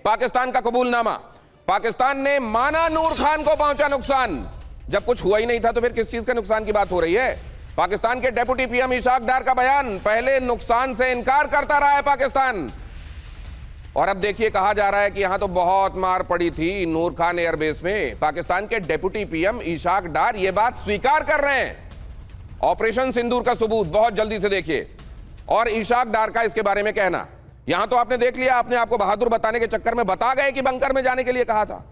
पाकिस्तान का कबूलनामा। पाकिस्तान ने माना नूर खान को पहुंचा नुकसान। जब कुछ हुआ ही नहीं था तो फिर किस चीज के नुकसान की बात हो रही है? पाकिस्तान के डेप्यूटी पीएम इशाक डार का बयान, पहले नुकसान से इनकार करता रहा है पाकिस्तान, और अब देखिए कहा जा रहा है कि यहां तो बहुत मार पड़ी थी नूर खान एयरबेस में। पाकिस्तान के डेप्यूटी पीएम इशाक डार यह बात स्वीकार कर रहे हैं। ऑपरेशन सिंदूर का सबूत बहुत जल्दी से देखिए, और इशाक डार का इसके बारे में कहना। यहां तो आपने देख लिया, आपने आपको बहादुर बताने के चक्कर में बता गए कि बंकर में जाने के लिए कहा था।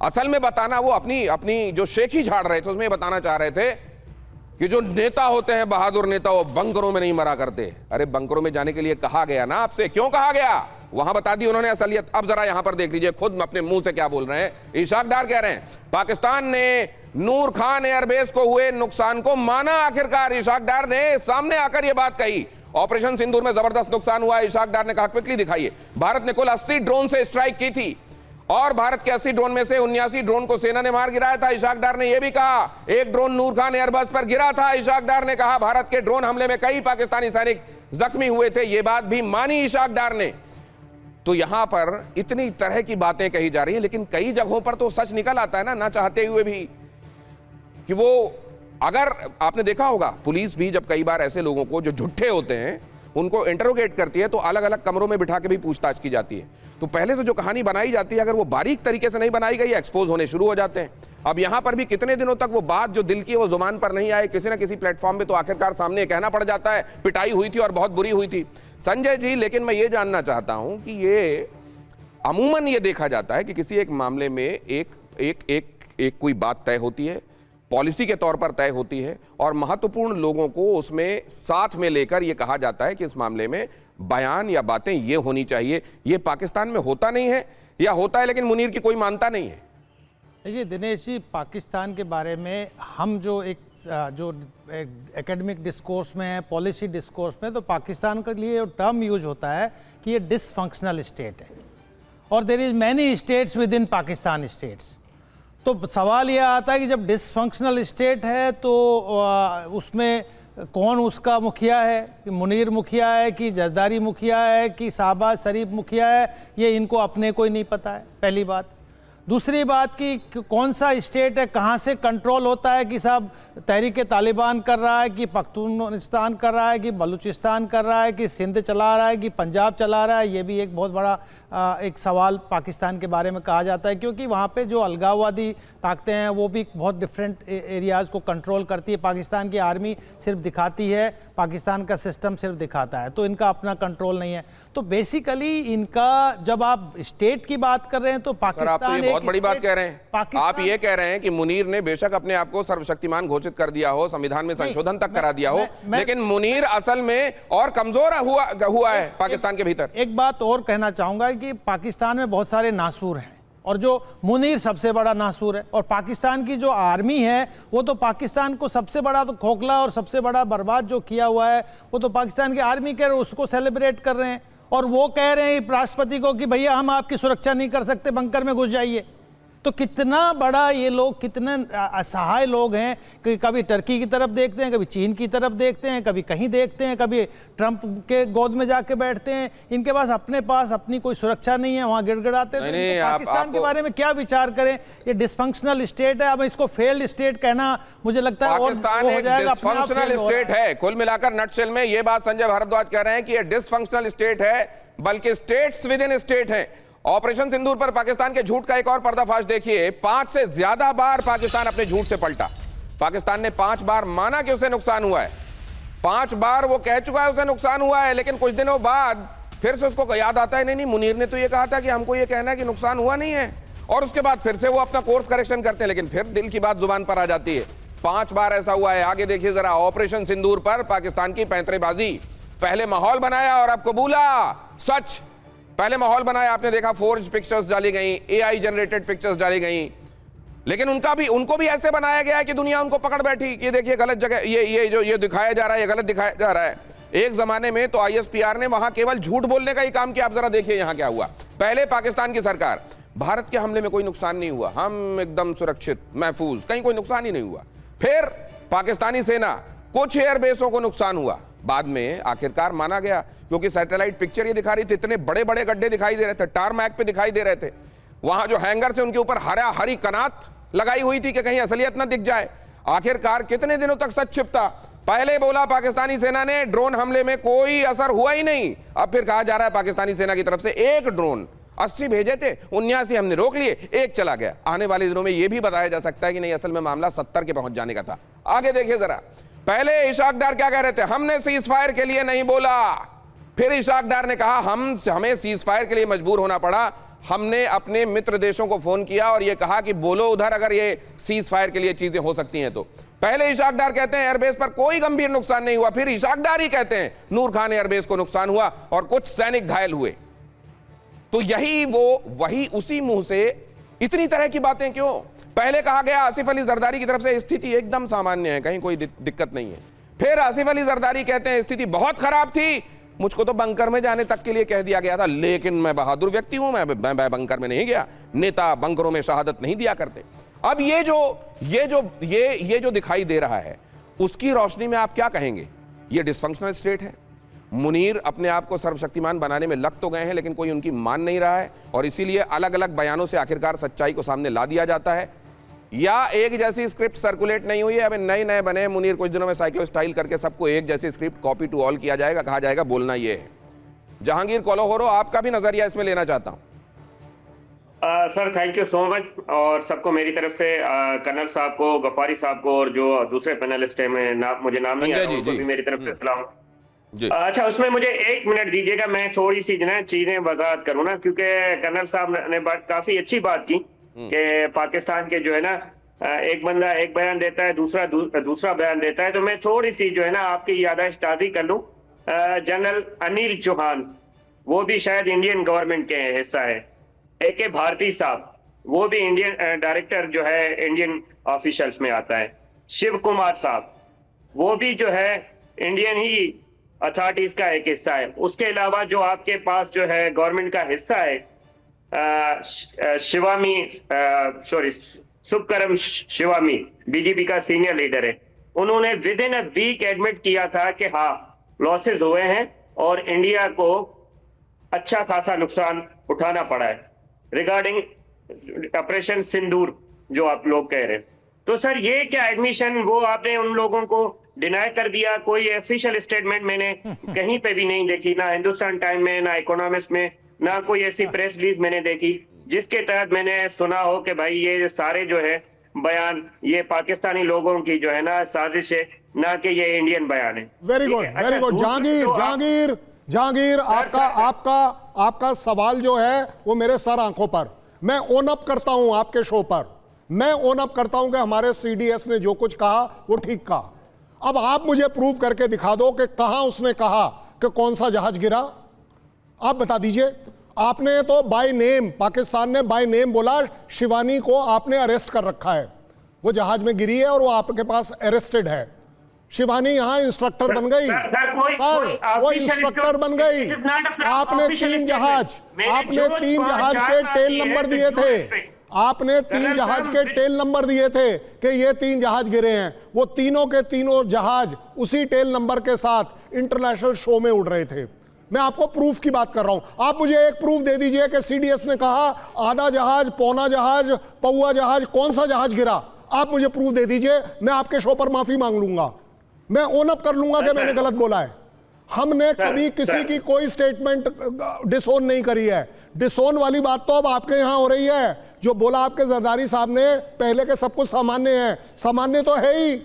असल में बताना वो अपनी जो शेखी झाड़ रहे थे उसमें बताना चाह रहे थे कि जो नेता होते हैं, बहादुर नेता, वो बंकरों में नहीं मरा करते। अरे बंकरों में जाने के लिए कहा गया ना आपसे, क्यों कहा गया? वहां बता दी उन्होंने असलियत। अब जरा यहां पर देख लीजिए खुद अपने मुंह से क्या बोल रहे हैं। इशाक डार कह रहे हैं पाकिस्तान ने नूर खान एयरबेस को हुए नुकसान को माना। आखिरकार इशाक डार ने सामने आकर यह बात कही। ऑपरेशन सिंदूर में जबरदस्त नुकसान हुआ। इशाक डार ने कहा, क्विकली दिखाइए। भारत ने कुल 80 ड्रोन से स्ट्राइक की थी और भारत के 80 ड्रोन में से 79 ड्रोन को सेना ने मार गिराया था। इशाक डार ने यह भी कहा एक ड्रोन नूर खान एयरबेस पर गिरा था। इशाक डार ने कहा भारत के ड्रोन हमले में कई पाकिस्तानी सैनिक जख्मी हुए थे। यह बात भी मानी इशाक डार ने। तो यहां पर इतनी तरह की बातें कही जा रही है, लेकिन कई जगहों पर तो सच निकल आता है ना चाहते हुए भी, कि वो, अगर आपने देखा होगा पुलिस भी जब कई बार ऐसे लोगों को जो झूठे होते हैं उनको इंटरोगेट करती है तो अलग अलग कमरों में बिठा के भी पूछताछ की जाती है। तो पहले तो जो कहानी बनाई जाती है, अगर वो बारीक तरीके से नहीं बनाई गई, एक्सपोज होने शुरू हो जाते हैं। अब यहां पर भी कितने दिनों तक वो बात जो दिल की है वो जुबान पर नहीं आए, किसी ना किसी प्लेटफॉर्म पे तो आखिरकार सामने कहना पड़ जाता है पिटाई हुई थी और बहुत बुरी हुई थी। संजय जी, लेकिन मैं ये जानना चाहता हूं कि ये अमूमन ये देखा जाता है कि किसी एक मामले में एक कोई बात तय होती है, पॉलिसी के तौर पर तय होती है, और महत्वपूर्ण लोगों को उसमें साथ में लेकर यह कहा जाता है कि इस मामले में बयान या बातें ये होनी चाहिए। ये पाकिस्तान में होता नहीं है, या होता है लेकिन मुनीर की कोई मानता नहीं है। देखिए दिनेश जी, पाकिस्तान के बारे में हम जो एकेडमिक डिस्कोर्स में है, पॉलिसी डिस्कोर्स में, तो पाकिस्तान के लिए टर्म यूज होता है कि ये डिसफंक्शनल स्टेट है और there is many states within Pakistan states. तो सवाल यह आता है कि जब डिसफंक्शनल स्टेट है तो उसमें कौन उसका मुखिया है, कि मुनीर मुखिया है, कि जरदारी मुखिया है, कि शहबाज शरीफ मुखिया है, ये इनको अपने को ही नहीं पता है, पहली बात। दूसरी बात कि कौन सा स्टेट है, कहाँ से कंट्रोल होता है, कि साहब तहरीक तालिबान कर रहा है, कि पख्तूनस्तान कर रहा है, कि बलूचिस्तान कर रहा है, कि सिंध चला रहा है, कि पंजाब चला रहा है। ये भी एक बहुत बड़ा एक सवाल पाकिस्तान के बारे में कहा जाता है, क्योंकि वहाँ पे जो अलगाववादी ताकतें हैं वो भी बहुत डिफरेंट एरियाज़ को कंट्रोल करती है। पाकिस्तान की आर्मी सिर्फ दिखाती है, पाकिस्तान का सिस्टम सिर्फ दिखाता है, तो इनका अपना कंट्रोल नहीं है। तो बेसिकली इनका, जब आप स्टेट की बात कर रहे हैं तो पाकिस्तान बहुत बड़ी बात कह रहे हैं। आप ये कह रहे हैं कि मुनीर ने बेशक अपने आप को सर्वशक्तिमान घोषित कर दिया हो, संविधान में संशोधन तक करा दिया हो, लेकिन मुनीर असल में और कमजोर हुआ है पाकिस्तान के भीतर। एक बात और कहना चाहूंगा कि पाकिस्तान में बहुत सारे नासूर हैं और जो मुनीर सबसे बड़ा नासूर है, और पाकिस्तान की जो आर्मी है वो तो पाकिस्तान को सबसे बड़ा तो खोखला और सबसे बड़ा बर्बाद जो किया हुआ है वो तो पाकिस्तान की आर्मी कह रहे, उसको सेलिब्रेट कर रहे हैं। और वो कह रहे हैं राष्ट्रपति को कि भैया हम आपकी सुरक्षा नहीं कर सकते, बंकर में घुस जाइए। तो कितना बड़ा ये लोग, कितने असहाय लोग हैं कि कभी टर्की की तरफ देखते हैं, कभी चीन की तरफ देखते हैं, कभी कहीं देखते हैं, कभी ट्रंप के गोद में जाके बैठते हैं। इनके पास अपनी कोई सुरक्षा नहीं है, वहां गिड़गिड़ाते हैं। तो पाकिस्तान के बारे में क्या विचार करें? ये डिसफंक्शनल स्टेट है। अब इसको फेल्ड स्टेट कहना मुझे लगता है पाकिस्तान एक डिसफंक्शनल स्टेट है। कुल मिलाकर नटशेल में ये बात संजय भारद्वाज कह रहे हैं कि ये डिसफंक्शनल स्टेट है, बल्कि स्टेट्स विद इन स्टेट है। ऑपरेशन सिंदूर पर पाकिस्तान के झूठ का एक और पर्दाफाश देखिए। 5 से ज्यादा बार पाकिस्तान अपने झूठ से पलटा। पाकिस्तान ने 5 बार माना कि उसे नुकसान हुआ है, 5 बार वो कह चुका है उसे नुकसान हुआ है, लेकिन कुछ दिनों बाद फिर से उसको याद आता है नहीं मुनीर ने तो ये कहा था कि हमको ये कहना है कि नुकसान हुआ नहीं है, और उसके बाद फिर से वो अपना कोर्स करेक्शन करते हैं, लेकिन फिर दिल की बात जुबान पर आ जाती है। 5 बार ऐसा हुआ है। आगे देखिए जरा, ऑपरेशन सिंदूर पर पाकिस्तान की पैंतरेबाजी। पहले माहौल बनाया और अब कबूला सच। पहले माहौल बनाया, आपने देखा फोर्ज पिक्चर्स डाली गई, एआई जनरेटेड पिक्चर्स डाली गई, लेकिन उनको भी ऐसे बनाया गया है कि दुनिया उनको पकड़ बैठी। ये देखिए गलत जगह, ये दिखाया जा रहा है, ये गलत दिखाया जा रहा है। एक जमाने में तो आईएसपीआर ने वहां केवल झूठ बोलने का ही काम किया। आप जरा देखिए यहां क्या हुआ। पहले पाकिस्तान की सरकार, भारत के हमले में कोई नुकसान नहीं हुआ, हम एकदम सुरक्षित महफूज, कहीं कोई नुकसान ही नहीं हुआ। फिर पाकिस्तानी सेना, कुछ एयरबेसों को नुकसान हुआ, बाद में आखिरकार माना गया क्योंकि सैटेलाइट पिक्चर ये दिखा रही थी, इतने बड़े बड़े गड्ढे दिखाई दे रहे थे, टारमैक पे दिखाई दे रहे थे, वहां जो हैंगर थे उनके ऊपर हरी कनात लगाई हुई थी कि कहीं असलियत ना दिख जाए। आखिरकार कितने दिनों तक सच छिपता? पहले बोला पाकिस्तानी सेना ने ड्रोन हमले में कोई असर हुआ ही नहीं, अब फिर कहा जा रहा है पाकिस्तानी सेना की तरफ से एक ड्रोन, 80 भेजे थे, 79 हमने रोक लिए, एक चला गया। आने वाले दिनों में यह भी बताया जा सकता है कि नहीं, असल में मामला 70 के पहुंच जाने का था। आगे देखिए जरा, पहले इशाक डार क्या कह रहे थे, हमने सीज फायर के लिए नहीं बोला, फिर इशाक डार ने कहा हमें सीज फायर के लिए मजबूर होना पड़ा, हमने अपने मित्र देशों को फोन किया और यह कहा कि बोलो उधर अगर ये सीज फायर के लिए चीजें हो सकती हैं तो। पहले इशाक डार कहते हैं एयरबेस पर कोई गंभीर नुकसान नहीं हुआ, फिर इशाक डार ही कहते हैं नूर खान एयरबेस को नुकसान हुआ और कुछ सैनिक घायल हुए। तो यही वही उसी मुंह से इतनी तरह की बातें क्यों? पहले कहा गया आसिफ अली जरदारी की तरफ से स्थिति एकदम सामान्य है, कहीं कोई दिक्कत नहीं है, फिर आसिफ अली जरदारी कहते हैं स्थिति बहुत खराब थी, मुझको तो बंकर में जाने तक के लिए कह दिया गया था, लेकिन मैं बहादुर व्यक्ति हूं, मैं बंकर में नहीं गया, नेता बंकरों में शहादत नहीं दिया करते। अब ये जो दिखाई दे रहा है उसकी रोशनी में आप क्या कहेंगे? ये डिसफंक्शनल स्टेट है। मुनीर अपने आप को सर्वशक्तिमान बनाने में लग तो गए हैं, लेकिन कोई उनकी मान नहीं रहा है और इसीलिए अलग अलग बयानों से आखिरकार सच्चाई को सामने ला दिया जाता है, या एक जैसी स्क्रिप्ट सर्कुलेट नहीं हुई है। अभी नए बने मुनीर, कुछ दिनों में साइक्लो स्टाइल करके सबको एक जैसी स्क्रिप्ट कॉपी टू ऑल किया जाएगा, कहा जाएगा बोलना ये है। जहांगीर कोलोहोरो, आपका भी नजरिया इसमें लेना चाहता हूं। Sir thank you so much, और सबको मेरी तरफ से कर्नल साहब को, गफारी साहब को और जो दूसरे पैनलिस्ट है, मुझे नाम नहीं आता, उनको भी मेरी तरफ से सलाम। अच्छा, उसमें मुझे 1 मिनट दीजिएगा, मैं थोड़ी सी जो है चीजें वजाहत करूँ ना, क्योंकि कर्नल साहब ने काफी अच्छी बात की कि पाकिस्तान के जो है ना एक बंदा एक बयान देता है, दूसरा बयान देता है, तो मैं थोड़ी सी जो है ना आपकी याददाश्त ताज़ी कर लूँ। जनरल अनिल चौहान, वो भी शायद इंडियन गवर्नमेंट के हिस्सा है। AK भारती साहब, वो भी इंडियन डायरेक्टर जो है इंडियन ऑफिशियल्स में आता है। शिव कुमार साहब, वो भी जो है इंडियन ही अथॉरिटीज का एक हिस्सा है। उसके अलावा जो आपके पास जो है गवर्नमेंट का हिस्सा है, सुबकरम शिवामी, बीजेपी का सीनियर लीडर है, उन्होंने within a week admit किया था कि हाँ लॉसेस हुए हैं और इंडिया को अच्छा खासा नुकसान उठाना पड़ा है रिगार्डिंग ऑपरेशन सिंदूर जो आप लोग कह रहे हैं। तो सर ये क्या एडमिशन, वो आपने उन लोगों को डिनाई कर दिया? कोई ऑफिशियल स्टेटमेंट मैंने कहीं पे भी नहीं देखी, ना हिंदुस्तान टाइम में, ना इकोनॉमिस्ट में, ना कोई ऐसी प्रेस रिलीज मैंने देखी जिसके तहत मैंने सुना हो कि भाई ये सारे जो है बयान ये पाकिस्तानी लोगों की जो है ना साजिश है, ना कि ये इंडियन बयान है। Very good, very good. Jahangir, आपका सवाल जो है वो मेरे सर आंखों पर, मैं ओन अप करता हूं आपके शो पर, मैं ओन अप करता हूं कि हमारे CDS ने जो कुछ कहा वो ठीक कहा। अब आप मुझे प्रूव करके दिखा दो कि कहां उसने कहा कि कौन सा जहाज गिरा, आप बता दीजिए। आपने तो बाय नेम, पाकिस्तान ने बाय नेम बोला, शिवानी को आपने अरेस्ट कर रखा है, वो जहाज में गिरी है और वो आपके पास अरेस्टेड है। शिवानी यहां इंस्ट्रक्टर बन गई, सर वो इंस्ट्रक्टर बन गई। आपने 3 जहाज के टेल नंबर दिए थे, आपने 3 जहाज के टेल नंबर दिए थे कि ये 3 जहाज गिरे हैं, वो तीनों के तीनों जहाज उसी टेल नंबर के साथ इंटरनेशनल शो में उड़ रहे थे। मैं आपको प्रूफ की बात कर रहा हूं, आप मुझे एक प्रूफ दे दीजिए कि CDS ने कहा आधा जहाज, पौना जहाज, पौवा जहाज, कौन सा जहाज गिरा, आप मुझे प्रूफ दे दीजिए, मैं आपके शो पर माफी मांग लूंगा, मैं ओन अप कर लूंगा कि मैंने गलत बोला है। हमने कभी किसी की कोई स्टेटमेंट डिसोन नहीं करी है। डिसोन वाली बात तो अब आपके यहां हो रही है। जो बोला आपके जरदारी साहब ने पहले के सब कुछ सामान्य है, सामान्य तो है ही,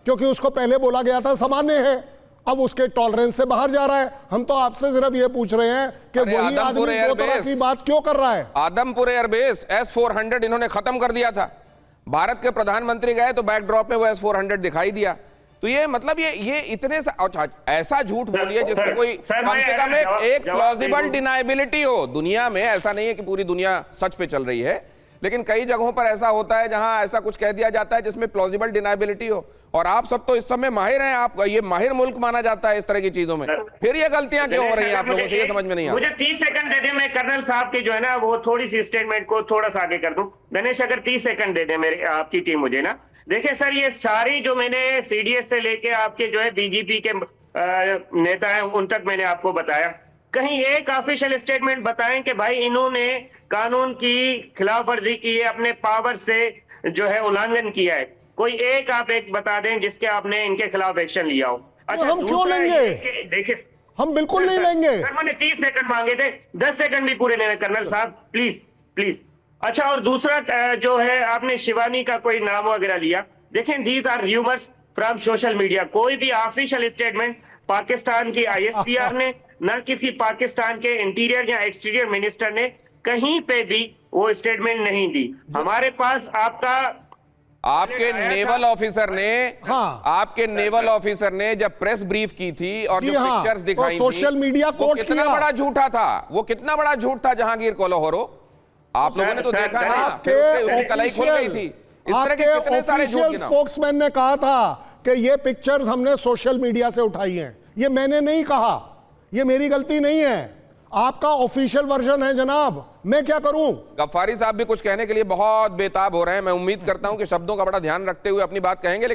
क्योंकि उसको पहले बोला गया था सामान्य है, अब उसके टॉलरेंस से बाहर जा रहा है। हम तो आपसे सिर्फ ये पूछ रहे हैं कि वही आदमी दो तरह की बात क्यों कर रहा है। आदमपुर एयरबेस S-400 इन्होंने खत्म कर दिया था, भारत के प्रधानमंत्री गए तो बैकड्रॉप में वो S-400 दिखाई दिया। तो ये मतलब ये इतने ऐसा झूठ बोलिए जिसमें कोई कम से कम एक प्लॉजिबल डिनाइबिलिटी हो। दुनिया में ऐसा नहीं है कि पूरी दुनिया सच पे चल रही है, लेकिन कई जगहों पर ऐसा होता है जहां ऐसा कुछ कह दिया जाता है जिसमें प्लॉजिबल डिनाइबिलिटी हो। और आप सब तो इस समय माहिर हैं, आप ये माहिर मुल्क माना जाता है इस तरह की चीजों में, फिर ये गलतियां क्यों हो रही हैं आप लोगों से, ये समझ में नहीं आता। मुझे 30 सेकंड दे दे, मैं कर्नल साहब की जो है ना वो थोड़ी सी स्टेटमेंट को थोड़ा सा आगे कर दूं। गणेश अगर 30 सेकंड दे दे मेरे, आपकी टीम मुझे ना। देखिए सर, ये सारी जो मैंने CDS से लेके आपके जो है BGP के नेता हैं उन तक मैंने आपको बताया। कहीं एक ऑफिशियल स्टेटमेंट बताएं कि भाई इन्होंने कानून की खिलाफ वर्जी की है, अपने पावर से जो है उल्लंघन किया है। कोई एक आप एक बता दें जिसके आपने इनके खिलाफ एक्शन लिया हो। अच्छा, हम क्यों लेंगे? देखिए, हम बिल्कुल नहीं लेंगे। सर मैंने 30 सेकंड मांगे थे, 10 सेकंड भी पूरे नहीं हुए कर्नल साहब, प्लीज प्लीज। अच्छा, और दूसरा जो है आपने शिवानी का कोई नाम वगैरह लिया, देखें these are rumours from social media. कोई भी ऑफिशियल स्टेटमेंट पाकिस्तान की ISPR ने, न किसी पाकिस्तान के इंटीरियर या एक्सटीरियर मिनिस्टर ने कहीं पे भी वो स्टेटमेंट नहीं दी। हमारे पास आपके नेवल ऑफिसर ने, हाँ, आपके नेवल ऑफिसर ने जब प्रेस ब्रीफ की थी और जो हाँ, पिक्चर्स दिखाई तो सोशल मीडिया वो कोट कितना किया। बड़ा झूठा था, वो कितना बड़ा झूठ था जहांगीर कोल्हापुरो। आप लोगों ने तो देखा ना, फिर उसकी कलाई खुल गई थी। इस तरह के कितने सारे झूठ गिनाओ। स्पोक्समैन ने कहा था कि ये पिक्चर्स हमने सोशल मीडिया से उठाई हैं। ये मैंने नहीं कहा, ये मेरी गलती नहीं है, आपका ऑफिशियल वर्जन है जनाब, मैं क्या करूं। गफ्फारी साहब भी कुछ कहने के लिए बहुत बेताब हो रहे हैं। मैं उम्मीद करता हूं कि शब्दों का बड़ा ध्यान रखते हुए अपनी बात कहेंगे।